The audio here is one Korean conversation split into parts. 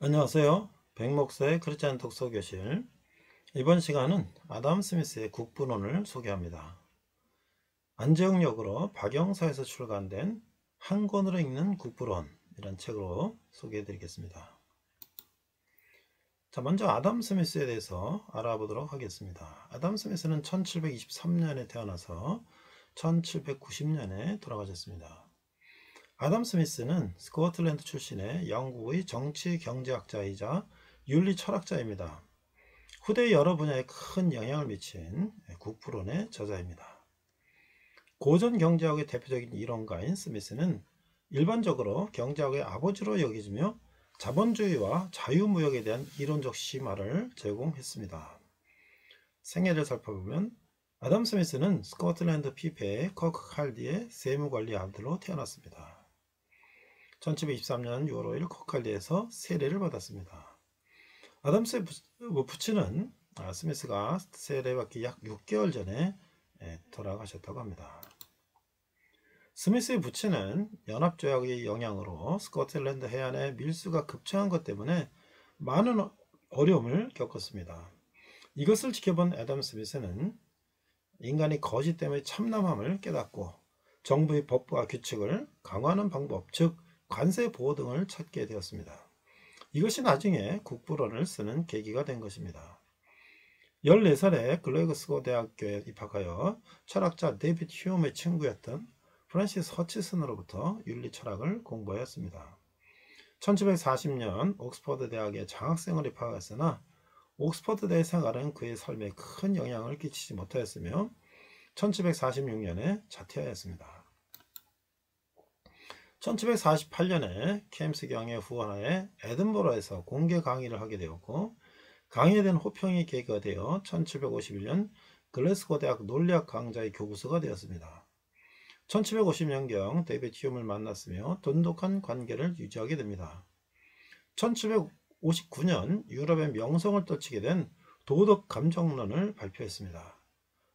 안녕하세요. 백목사의 크리스찬 독서교실. 이번 시간은 아담 스미스의 국부론을 소개합니다. 안재영역으로 박영사에서 출간된 한 권으로 읽는 국부론이란 책으로 소개해 드리겠습니다. 자, 먼저 아담 스미스에 대해서 알아보도록 하겠습니다. 아담 스미스는 1723년에 태어나서 1790년에 돌아가셨습니다. 아담 스미스는 스코틀랜드 출신의 영국의 정치 경제학자이자 윤리 철학자입니다. 후대 여러 분야에 큰 영향을 미친 국부론의 저자입니다. 고전 경제학의 대표적인 이론가인 스미스는 일반적으로 경제학의 아버지로 여겨지며 자본주의와 자유무역에 대한 이론적 심화를 제공했습니다. 생애를 살펴보면 아담 스미스는 스코틀랜드 피페의 커크 칼디의 세무관리 아들로 태어났습니다. 1723년 6월 5일 커칼리에서 세례를 받았습니다. 아담 스미스의 부친은 스미스가 세례받기 약 6개월 전에 돌아가셨다고 합니다. 스미스의 부친은 연합조약의 영향으로 스코틀랜드 해안의 밀수가 급증한 것 때문에 많은 어려움을 겪었습니다. 이것을 지켜본 아담 스미스는 인간이 거짓 때문에 참남함을 깨닫고 정부의 법과 규칙을 강화하는 방법, 즉 관세 보호 등을 찾게 되었습니다. 이것이 나중에 국부론을 쓰는 계기가 된 것입니다. 14살에 글래스고 대학교에 입학하여 철학자 데이비드 휴엄의 친구였던 프란시스 허치슨으로부터 윤리 철학을 공부하였습니다. 1740년 옥스퍼드 대학에 장학생으로 입학했으나 옥스퍼드 대의 생활은 그의 삶에 큰 영향을 끼치지 못하였으며 1746년에 자퇴하였습니다. 1748년에 케임스경의 후원하에 에든버러에서 공개 강의를 하게 되었고 강의에 대한 호평이 계기가 되어 1751년 글래스고 대학 논리학 강좌의 교부서가 되었습니다. 1750년경 데이비드 휴엄을 만났으며 돈독한 관계를 유지하게 됩니다. 1759년 유럽의 명성을 떨치게 된 도덕 감정론을 발표했습니다.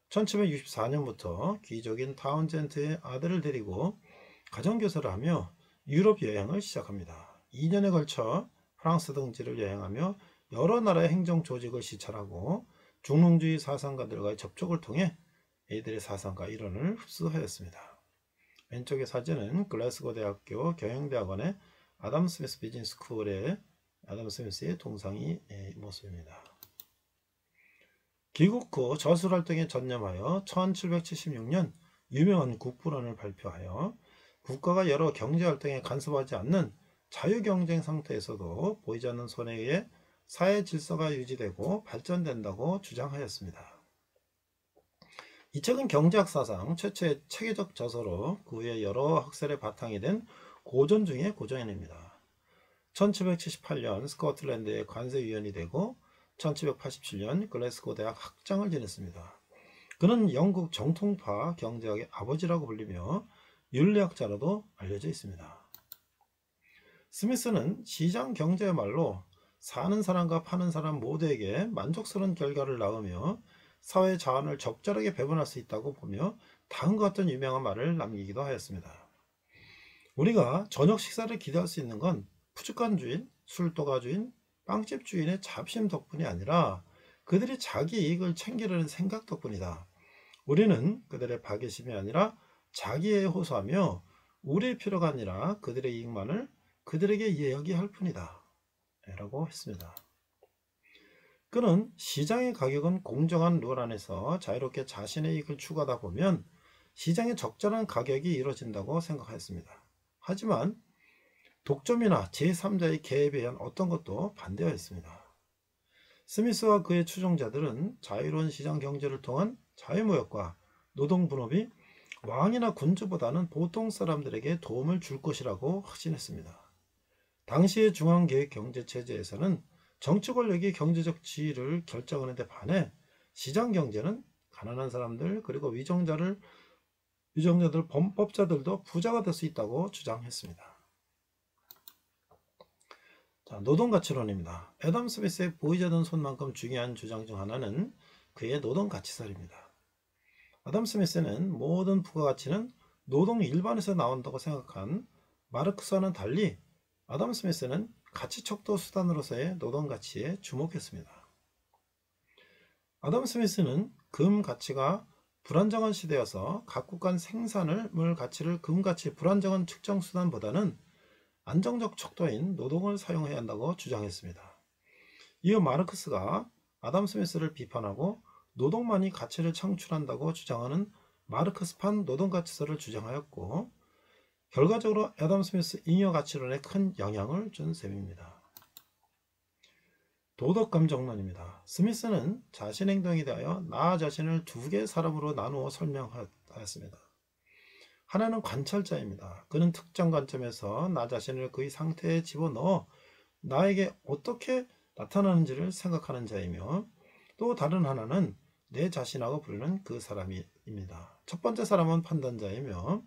1764년부터 귀족인 타운젠트의 아들을 데리고 가정교사를 하며 유럽 여행을 시작합니다. 2년에 걸쳐 프랑스 등지를 여행하며 여러 나라의 행정 조직을 시찰하고 중농주의 사상가들과의 접촉을 통해 이들의 사상과 이론을 흡수하였습니다. 왼쪽의 사진은 글래스고 대학교 경영대학원의 아담 스미스 비즈니스 스쿨의 아담 스미스의 동상이 모습입니다. 귀국 후 저술활동에 전념하여 1776년 유명한 국부론을 발표하여 국가가 여러 경제활동에 간섭하지 않는 자유경쟁 상태에서도 보이지 않는 손에 의해 사회 질서가 유지되고 발전된다고 주장하였습니다. 이 책은 경제학 사상 최초의 체계적 저서로 그 후에 여러 학설의 바탕이 된 고전 중의 고전입니다. 1778년 스코틀랜드의 관세위원이 되고 1787년 글래스고 대학 학장을 지냈습니다. 그는 영국 정통파 경제학의 아버지라고 불리며 윤리학자로도 알려져 있습니다. 스미스는 시장 경제의 말로 사는 사람과 파는 사람 모두에게 만족스러운 결과를 낳으며 사회 자원을 적절하게 배분할 수 있다고 보며 다음과 같은 유명한 말을 남기기도 하였습니다. 우리가 저녁 식사를 기대할 수 있는 건 푸주간 주인, 술도가 주인, 빵집 주인의 잡심 덕분이 아니라 그들이 자기 이익을 챙기려는 생각 덕분이다. 우리는 그들의 박애심이 아니라 자기에 호소하며 우리의 필요가 아니라 그들의 이익만을 그들에게 이야기할 뿐이다 라고 했습니다. 그는 시장의 가격은 공정한 룰 안에서 자유롭게 자신의 이익을 추구하다 보면 시장의 적절한 가격이 이루어진다고 생각하였습니다. 하지만 독점이나 제3자의 개입에 의한 어떤 것도 반대하였습니다. 스미스와 그의 추종자들은 자유로운 시장 경제를 통한 자유무역과 노동분업이 왕이나 군주보다는 보통 사람들에게 도움을 줄 것이라고 확신했습니다. 당시의 중앙계획 경제체제에서는 정치 권력이 경제적 지위를 결정하는 데 반해 시장 경제는 가난한 사람들 그리고 위정자들 범법자들도 부자가 될 수 있다고 주장했습니다. 자, 노동가치론입니다. 애덤 스미스의 보이지 않는 손만큼 중요한 주장 중 하나는 그의 노동가치설입니다. 아담 스미스는 모든 부가가치는 노동 일반에서 나온다고 생각한 마르크스와는 달리 아담 스미스는 가치 척도 수단으로서의 노동 가치에 주목했습니다. 아담 스미스는 금 가치가 불안정한 시대여서 각국 간 생산물 가치를 금 가치 불안정한 측정 수단보다는 안정적 척도인 노동을 사용해야 한다고 주장했습니다. 이어 마르크스가 아담 스미스를 비판하고 노동만이 가치를 창출한다고 주장하는 마르크스판 노동가치설을 주장하였고, 결과적으로 아담 스미스 잉여 가치론에 큰 영향을 준 셈입니다. 도덕감정론입니다. 스미스는 자신 행동에 대하여 나 자신을 두 개의 사람으로 나누어 설명하였습니다. 하나는 관찰자입니다. 그는 특정 관점에서 나 자신을 그의 상태에 집어넣어 나에게 어떻게 나타나는지를 생각하는 자이며, 또 다른 하나는 내 자신하고 부르는 그 사람입니다. 첫 번째 사람은 판단자이며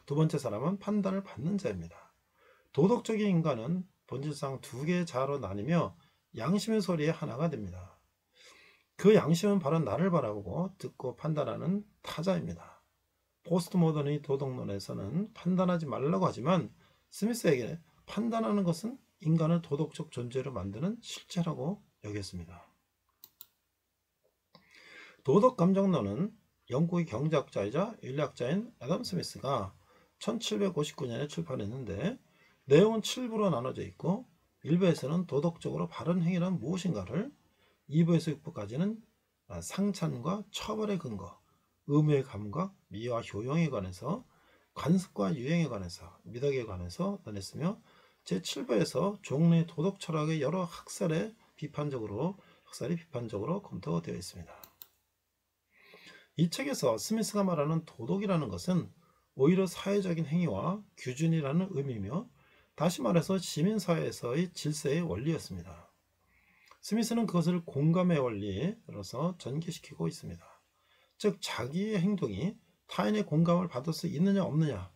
두 번째 사람은 판단을 받는 자입니다. 도덕적인 인간은 본질상 두 개의 자로 나뉘며 양심의 소리의 하나가 됩니다. 그 양심은 바로 나를 바라보고 듣고 판단하는 타자입니다. 포스트 모던의 도덕론에서는 판단하지 말라고 하지만 스미스에게 판단하는 것은 인간을 도덕적 존재로 만드는 실체라고 여겼습니다. 도덕감정론은 영국의 경제학자이자 윤리학자인 애덤 스미스가 1759년에 출판했는데, 내용은 7부로 나눠져 있고 1부에서는 도덕적으로 바른 행위란 무엇인가를, 2부에서 6부까지는 상찬과 처벌의 근거, 의무의 감각, 미와 효용에 관해서, 관습과 유행에 관해서, 미덕에 관해서 논했으며, 제7부에서 종래의 도덕 철학의 여러 학설이 비판적으로 검토되어 있습니다. 이 책에서 스미스가 말하는 도덕이라는 것은 오히려 사회적인 행위와 규준이라는 의미며, 다시 말해서 시민사회에서의 질서의 원리였습니다. 스미스는 그것을 공감의 원리로서 전개시키고 있습니다. 즉, 자기의 행동이 타인의 공감을 받을 수 있느냐 없느냐,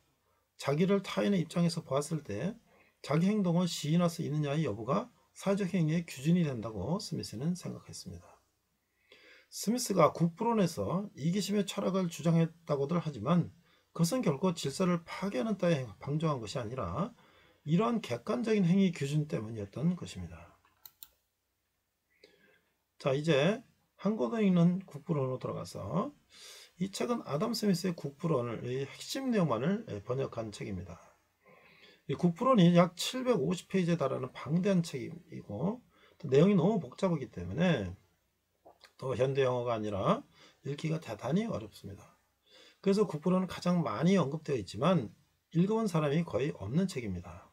자기를 타인의 입장에서 보았을 때 자기 행동을 시인할 수 있느냐의 여부가 사회적 행위의 기준이 된다고 스미스는 생각했습니다. 스미스가 국부론에서 이기심의 철학을 주장했다고들 하지만 그것은 결코 질서를 파괴하는 따에 방조한 것이 아니라 이러한 객관적인 행위 기준 때문이었던 것입니다. 자, 이제 한국어 읽는 국부론으로 들어가서, 이 책은 아담 스미스의 국부론의 핵심 내용만을 번역한 책입니다. 이 국부론이 약 750페이지에 달하는 방대한 책이고, 또 내용이 너무 복잡하기 때문에 또 현대 영어가 아니라 읽기가 대단히 어렵습니다. 그래서 국부론은 가장 많이 언급되어 있지만 읽어본 사람이 거의 없는 책입니다.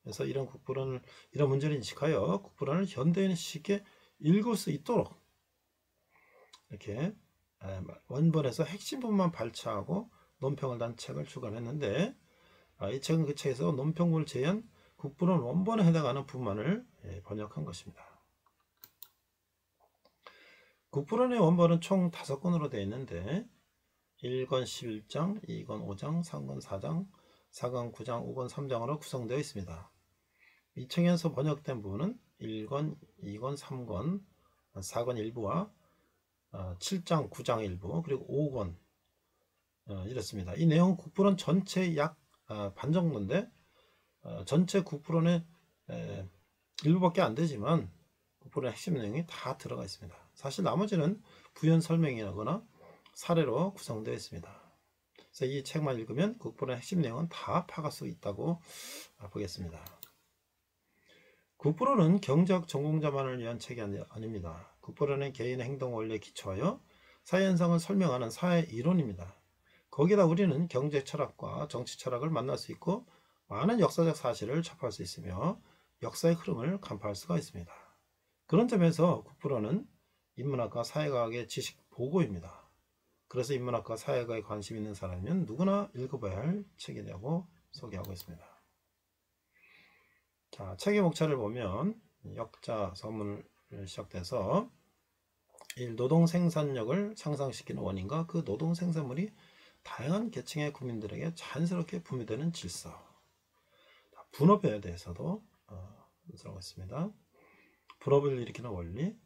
그래서 이런 문제를 인식하여 국부론을 현대인이 쉽게 읽을 수 있도록 이렇게 원본에서 핵심 부분만 발췌하고 논평을 단 책을 출간했는데, 이 책은 그 책에서 논평문을 제외한 국부론 원본에 해당하는 부분만을 번역한 것입니다. 국부론의 원본은 총 5권으로 되어 있는데 1권 11장, 2권 5장, 3권 4장, 4권 9장, 5권 3장으로 구성되어 있습니다. 이 책에서 번역된 부분은 1권, 2권, 3권, 4권 일부와 7장, 9장 일부, 그리고 5권 이렇습니다. 이 내용은 국부론 전체의 약 반 정도인데, 전체 국부론의 일부밖에 안 되지만 국부론의 핵심 내용이 다 들어가 있습니다. 사실 나머지는 부연 설명이거나 사례로 구성되어 있습니다. 그래서 이 책만 읽으면 국부론의 핵심 내용은 다 파악할 수 있다고 보겠습니다. 국부론은 경제학 전공자만을 위한 책이 아닙니다. 국부론은 개인의 행동 원리에 기초하여 사회현상을 설명하는 사회 이론입니다. 거기다 우리는 경제 철학과 정치 철학을 만날 수 있고 많은 역사적 사실을 접할 수 있으며 역사의 흐름을 간파할 수가 있습니다. 그런 점에서 국부론은 인문학과 사회과학의 지식 보고입니다. 그래서 인문학과 사회과에 관심 있는 사람이면 누구나 읽어봐야 할 책이라고 소개하고 있습니다. 자, 책의 목차를 보면 역자 서문을 시작돼서 1. 노동 생산력을 상승시키는 원인과 그 노동 생산물이 다양한 계층의 국민들에게 자연스럽게 분배되는 질서. 분업에 대해서도 들어가 있습니다. 분업을 일으키는 원리,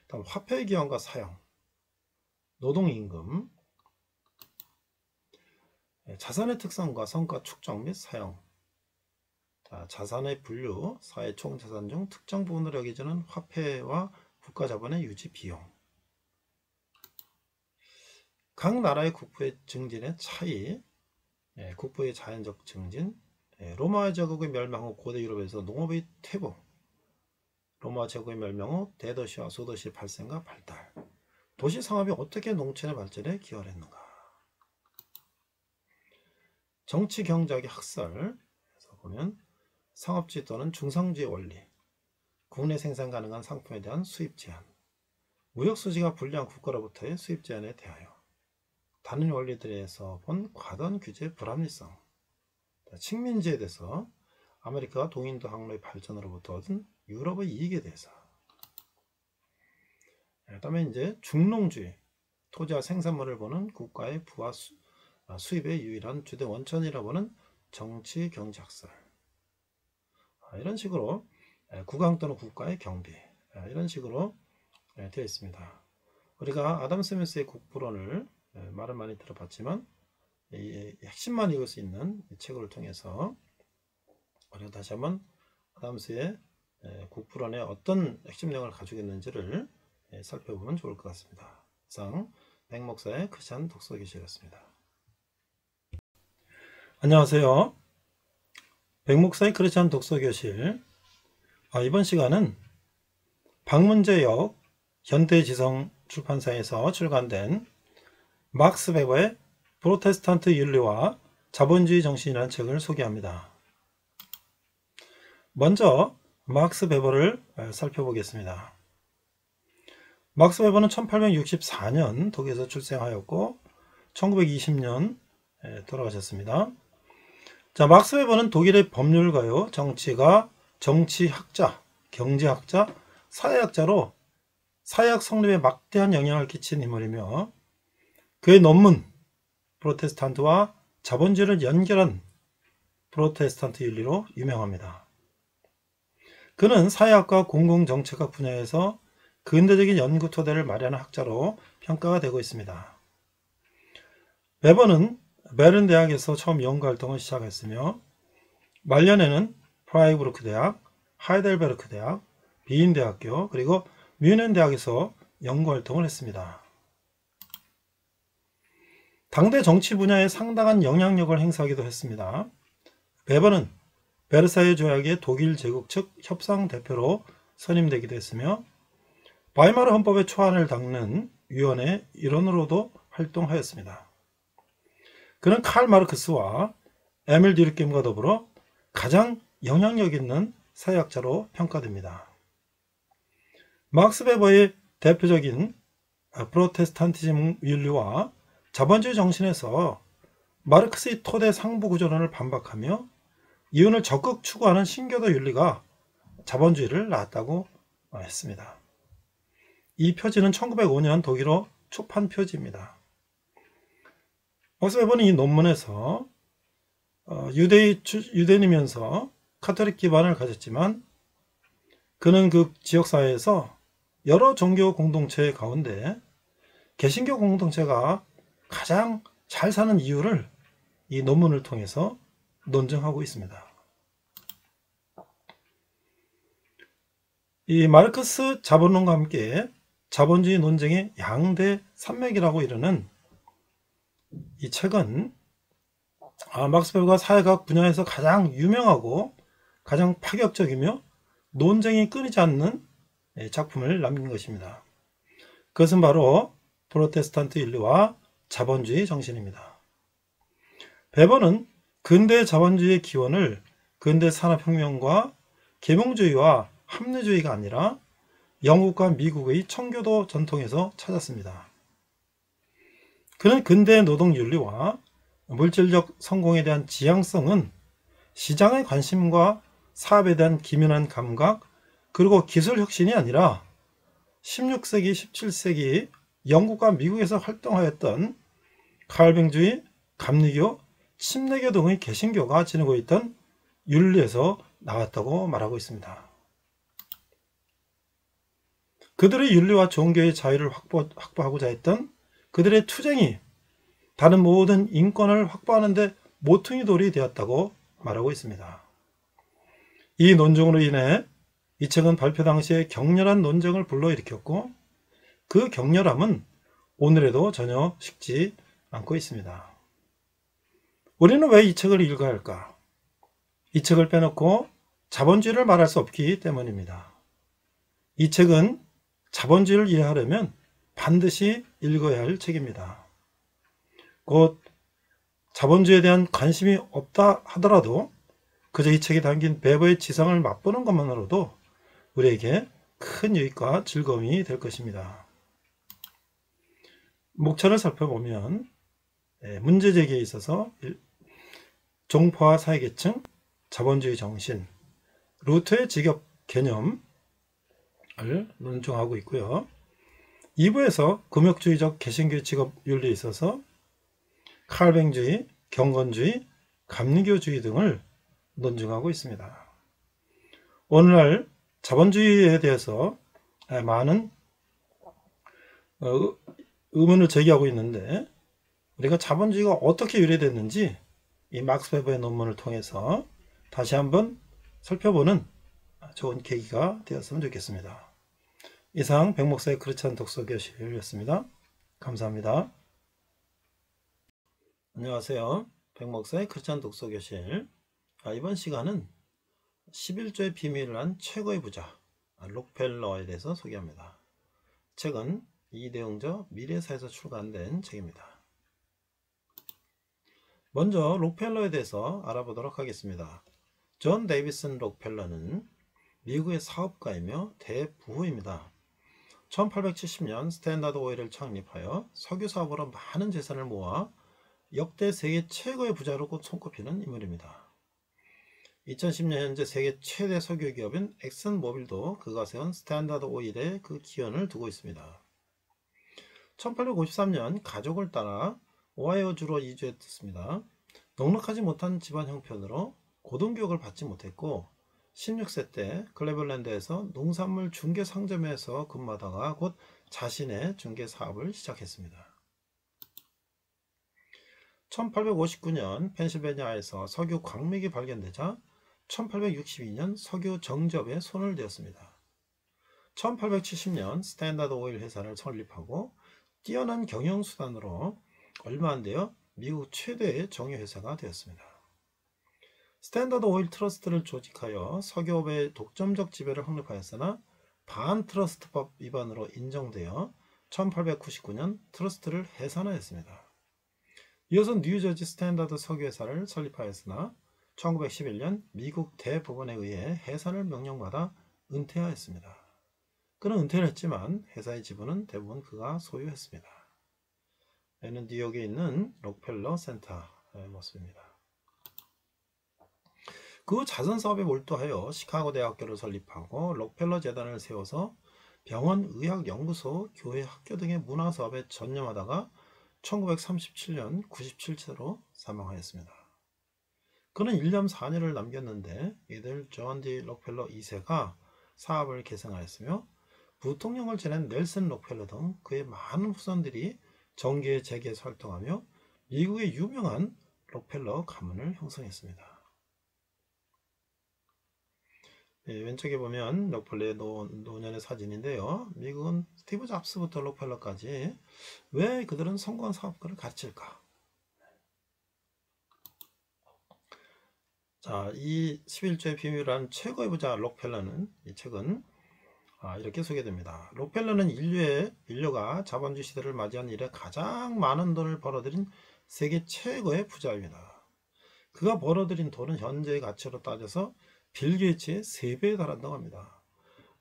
다음 화폐의 기원과 사용, 노동임금, 자산의 특성과 성과 축적 및 사용, 자산의 분류, 사회 총자산 중 특정 부분으로 여겨지는 화폐와 국가자본의 유지 비용. 각 나라의 국부의 증진의 차이, 국부의 자연적 증진, 로마 제국의 멸망 후 고대 유럽에서 농업의 퇴보, 로마 제국의 멸망 후 대도시와 소도시의 발생과 발달, 도시 상업이 어떻게 농촌의 발전에 기여를 했는가. 정치 경제학의 학설에서 보면 상업주의 또는 중상주의 원리, 국내 생산 가능한 상품에 대한 수입 제한, 무역 수지가 불리한 국가로부터의 수입 제한에 대하여, 다른 원리들에서 본 과도한 규제 불합리성, 식민지에 대해서 아메리카가 동인도 항로의 발전으로부터 얻은 유럽의 이익에 대해서, 그 다음에 이제 중농주의, 토지와 생산물을 보는 국가의 부와 수입의 유일한 주된 원천이라고 보는 정치 경제학설, 이런 식으로 국왕 또는 국가의 경비, 이런 식으로 되어 있습니다. 우리가 아담 스미스의 국부론을 말은 많이 들어봤지만 이 핵심만 읽을 수 있는 이 책을 통해서 우리가 다시 한번 아담스의 국부론에 어떤 핵심 내용을 가지고 있는지를 살펴보면 좋을 것 같습니다. 이상 백목사의 크리스찬 독서교실이었습니다. 안녕하세요. 백목사의 크리스찬 독서교실. 이번 시간은 박문재역 현대지성 출판사에서 출간된 막스 베버의 프로테스탄트 윤리와 자본주의 정신이라는 책을 소개합니다. 먼저 막스 베버를 살펴보겠습니다. 막스 베버는 1864년 독일에서 출생하였고 1920년 돌아가셨습니다. 자, 막스 베버는 독일의 법률가요, 정치학자, 경제학자, 사회학자로 사회학 성립에 막대한 영향을 끼친 인물이며 그의 논문 프로테스탄트와 자본주의를 연결한 프로테스탄트 윤리로 유명합니다. 그는 사회학과 공공정책학 분야에서 근대적인 연구 토대를 마련한 학자로 평가가 되고 있습니다. 베버는 베른 대학에서 처음 연구 활동을 시작했으며 말년에는 프라이부르크 대학, 하이델베르크 대학, 비인 대학교, 그리고 뮌헨 대학에서 연구 활동을 했습니다. 당대 정치 분야에 상당한 영향력을 행사하기도 했습니다. 베버는 베르사유 조약의 독일 제국 측 협상 대표로 선임되기도 했으며 바이마르 헌법의 초안을 닦는 위원회 일원으로도 활동하였습니다. 그는 칼 마르크스와 에밀 듀르켐과 더불어 가장 영향력 있는 사회학자로 평가됩니다. 막스 베버의 대표적인 프로테스탄티즘 윤리와 자본주의 정신에서 마르크스의 토대 상부 구조론을 반박하며 이윤을 적극 추구하는 신교도 윤리가 자본주의를 낳았다고 했습니다. 이 표지는 1905년 독일어 초판 표지입니다. 막스 베버는 이 논문에서 유대인이면서 카톨릭 기반을 가졌지만 그는 그 지역사회에서 여러 종교 공동체 가운데 개신교 공동체가 가장 잘 사는 이유를 이 논문을 통해서 논증하고 있습니다. 이 마르크스 자본론과 함께 자본주의 논쟁의 양대 산맥이라고 이르는 이 책은 막스 베버가 사회학 분야에서 가장 유명하고 가장 파격적이며 논쟁이 끊이지 않는 작품을 남긴 것입니다. 그것은 바로 프로테스탄트 윤리와 자본주의 정신입니다. 베버는 근대 자본주의의 기원을 근대 산업혁명과 계몽주의와 합리주의가 아니라 영국과 미국의 청교도 전통에서 찾았습니다. 그는 근대 노동 윤리와 물질적 성공에 대한 지향성은 시장의 관심과 사업에 대한 기민한 감각 그리고 기술 혁신이 아니라 16세기, 17세기 영국과 미국에서 활동하였던 칼뱅주의, 감리교, 침례교 등의 개신교가 지니고 있던 윤리에서 나왔다고 말하고 있습니다. 그들의 윤리와 종교의 자유를 확보하고자 했던 그들의 투쟁이 다른 모든 인권을 확보하는 데 모퉁이 돌이 되었다고 말하고 있습니다. 이 논증으로 인해 이 책은 발표 당시에 격렬한 논쟁을 불러일으켰고 그 격렬함은 오늘에도 전혀 식지 않고 있습니다. 우리는 왜 이 책을 읽어야 할까? 이 책을 빼놓고 자본주의를 말할 수 없기 때문입니다. 이 책은 자본주의를 이해하려면 반드시 읽어야 할 책입니다. 곧 자본주의에 대한 관심이 없다 하더라도 그저 이 책에 담긴 베버의 지성을 맛보는 것만으로도 우리에게 큰 유익과 즐거움이 될 것입니다. 목차를 살펴보면 문제제기에 있어서 종파와 사회계층, 자본주의 정신, 루터의 직업 개념을 논증하고 있고요. 2부에서 금욕주의적 개신교의 직업 윤리에 있어서 칼뱅주의, 경건주의, 감리교주의 등을 논증하고 있습니다. 오늘날 자본주의에 대해서 많은 의문을 제기하고 있는데 우리가 자본주의가 어떻게 유래됐는지 이 막스 베버의 논문을 통해서 다시 한번 살펴보는 좋은 계기가 되었으면 좋겠습니다. 이상 백목사의 크리스찬 독서교실이었습니다. 감사합니다. 안녕하세요. 백목사의 크리스찬 독서교실. 이번 시간은 11조의 비밀을 한 최고의 부자 록펠러에 대해서 소개합니다. 책은 이대응저 미래사에서 출간된 책입니다. 먼저 록펠러에 대해서 알아보도록 하겠습니다. 존 데이비슨 록펠러는 미국의 사업가이며 대부호입니다. 1870년 스탠다드 오일을 창립하여 석유 사업으로 많은 재산을 모아 역대 세계 최고의 부자로 손꼽히는 인물입니다. 2010년 현재 세계 최대 석유 기업인 엑슨모빌도 그가 세운 스탠다드 오일에 그 기원을 두고 있습니다. 1853년 가족을 따라 오하이오주로 이주했습니다. 넉넉하지 못한 집안 형편으로 고등교육을 받지 못했고 16세 때 클레벌랜드에서 농산물 중개 상점에서 근무하다가 곧 자신의 중개 사업을 시작했습니다. 1859년 펜실베니아에서 석유 광맥이 발견되자 1862년 석유 정접에 손을 대었습니다. 1870년 스탠다드 오일 회사를 설립하고 뛰어난 경영수단으로 얼마 안 되어 미국 최대의 정유회사가 되었습니다. 스탠다드 오일 트러스트를 조직하여 석유업의 독점적 지배를 확립하였으나 반트러스트법 위반으로 인정되어 1899년 트러스트를 해산하였습니다. 이어서 뉴저지 스탠다드 석유회사를 설립하였으나 1911년 미국 대법원에 의해 해산을 명령받아 은퇴하였습니다. 그는 은퇴를 했지만 회사의 지분은 대부분 그가 소유했습니다. 여기는 뉴욕에 있는 록펠러 센터의 모습입니다. 그 후 자선사업에 몰두하여 시카고 대학교를 설립하고 록펠러 재단을 세워서 병원, 의학연구소, 교회, 학교 등의 문화사업에 전념하다가 1937년 97세로 사망하였습니다. 그는 1년 4년을 남겼는데 이들 존 디 록펠러 2세가 사업을 계승하였으며 부통령을 지낸 넬슨 록펠러 등 그의 많은 후손들이 정계의 재계에서 활동하며 미국의 유명한 록펠러 가문을 형성했습니다. 왼쪽에 보면 록펠러의 노년의 사진인데요. 미국은 스티브 잡스부터 록펠러까지 왜 그들은 성공한 사업가를 가르칠까? 자, 이 11조의 비밀이라는 최고의 부자 록펠러는 이 책은 이렇게 소개됩니다. 록펠러는 인류가 자본주의 시대를 맞이한 이래 가장 많은 돈을 벌어들인 세계 최고의 부자입니다. 그가 벌어들인 돈은 현재의 가치로 따져서 빌 게이츠의 3배에 달한다고 합니다.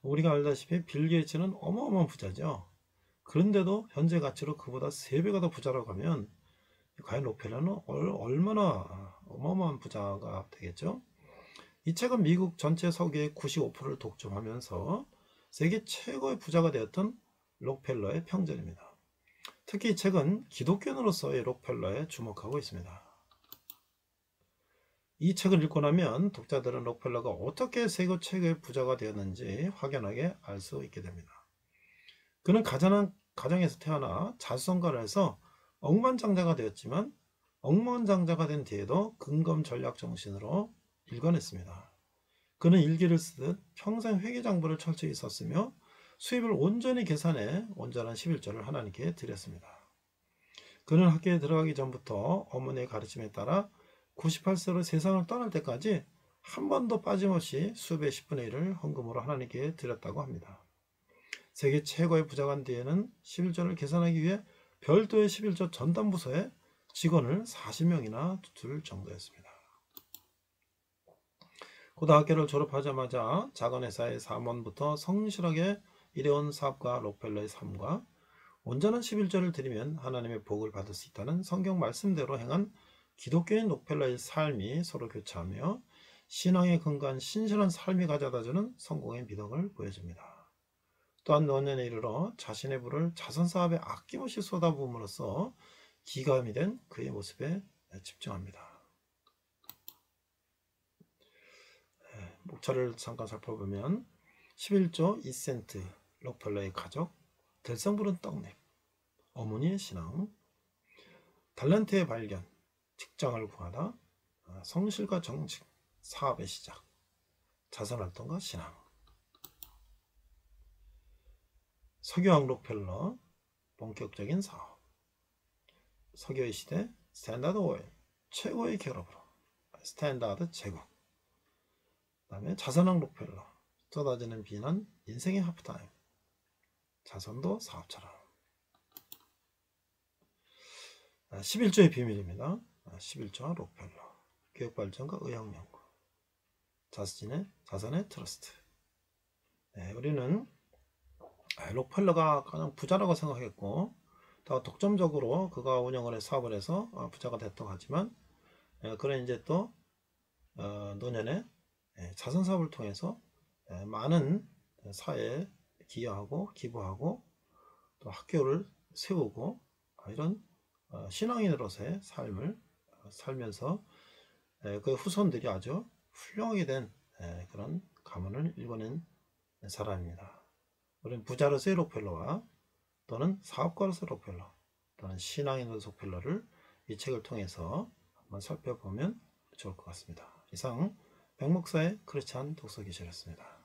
우리가 알다시피 빌 게이츠는 어마어마한 부자죠. 그런데도 현재 가치로 그보다 3배가 더 부자라고 하면 과연 록펠러는 얼마나 어마어마한 부자가 되겠죠? 이 책은 미국 전체 석유의 95%를 독점하면서 세계 최고의 부자가 되었던 록펠러의 평전입니다. 특히 이 책은 기독교인으로서의 록펠러에 주목하고 있습니다. 이 책을 읽고 나면 독자들은 록펠러가 어떻게 세계 최고의 부자가 되었는지 확연하게 알 수 있게 됩니다. 그는 가난한 가정에서 태어나 자수성가를 해서 억만장자가 되었지만 억만장자가 된 뒤에도 근검 전략 정신으로 일관했습니다. 그는 일기를 쓰듯 평생 회계장부를 철저히 썼으며 수입을 온전히 계산해 온전한 11조를 하나님께 드렸습니다. 그는 학교에 들어가기 전부터 어머니의 가르침에 따라 98세로 세상을 떠날 때까지 한 번도 빠짐없이 수입의 10분의 1을 헌금으로 하나님께 드렸다고 합니다. 세계 최고의 부자간 뒤에는 11조를 계산하기 위해 별도의 11조 전담부서에 직원을 40명이나 둘 정도였습니다. 고등학교를 졸업하자마자 작은 회사의 사원부터 성실하게 일해온 사업가 록펠러의 삶과 온전한 11조를 드리면 하나님의 복을 받을 수 있다는 성경 말씀대로 행한 기독교인 록펠러의 삶이 서로 교차하며 신앙에 근거한 신실한 삶이 가져다주는 성공의 미덕을 보여줍니다. 또한 노년에 이르러 자신의 부를 자선사업에 아낌없이 쏟아부음으로써 기감이 된 그의 모습에 집중합니다. 목차를 잠깐 살펴보면 11조 2센트 록펠러의 가족, 들성부른 떡잎, 어머니의 신앙, 달란트의 발견, 직장을 구하다, 성실과 정직, 사업의 시작, 자선활동과 신앙. 석유왕 록펠러, 본격적인 사업. 석유의 시대, 스탠다드 오일, 최고의 기업으로, 스탠다드 제국. 그 다음에 자선왕 록펠러, 쏟아지는 비난, 인생의 하프타임, 자선도 사업처럼. 11조의 비밀입니다. 11조 록펠러, 교육발전과 의학연구, 자선의 트러스트. 우리는 록펠러가 가장 부자라고 생각했고 더 독점적으로 그가 운영을 해 사업을 해서 부자가 됐다고 하지만 그는 이제 또 노년에 자선사업을 통해서 많은 사회에 기여하고 기부하고 또 학교를 세우고 이런 신앙인으로서의 삶을 살면서 그 후손들이 아주 훌륭하게 된 그런 가문을 일궈낸 사람입니다. 우리는 부자로서의 록펠러와 또는 사업가로서의 록펠러 또는 신앙인으로서의 록펠러를 이 책을 통해서 한번 살펴보면 좋을 것 같습니다. 이상 백목사의 크리스찬 독서기실이었습니다.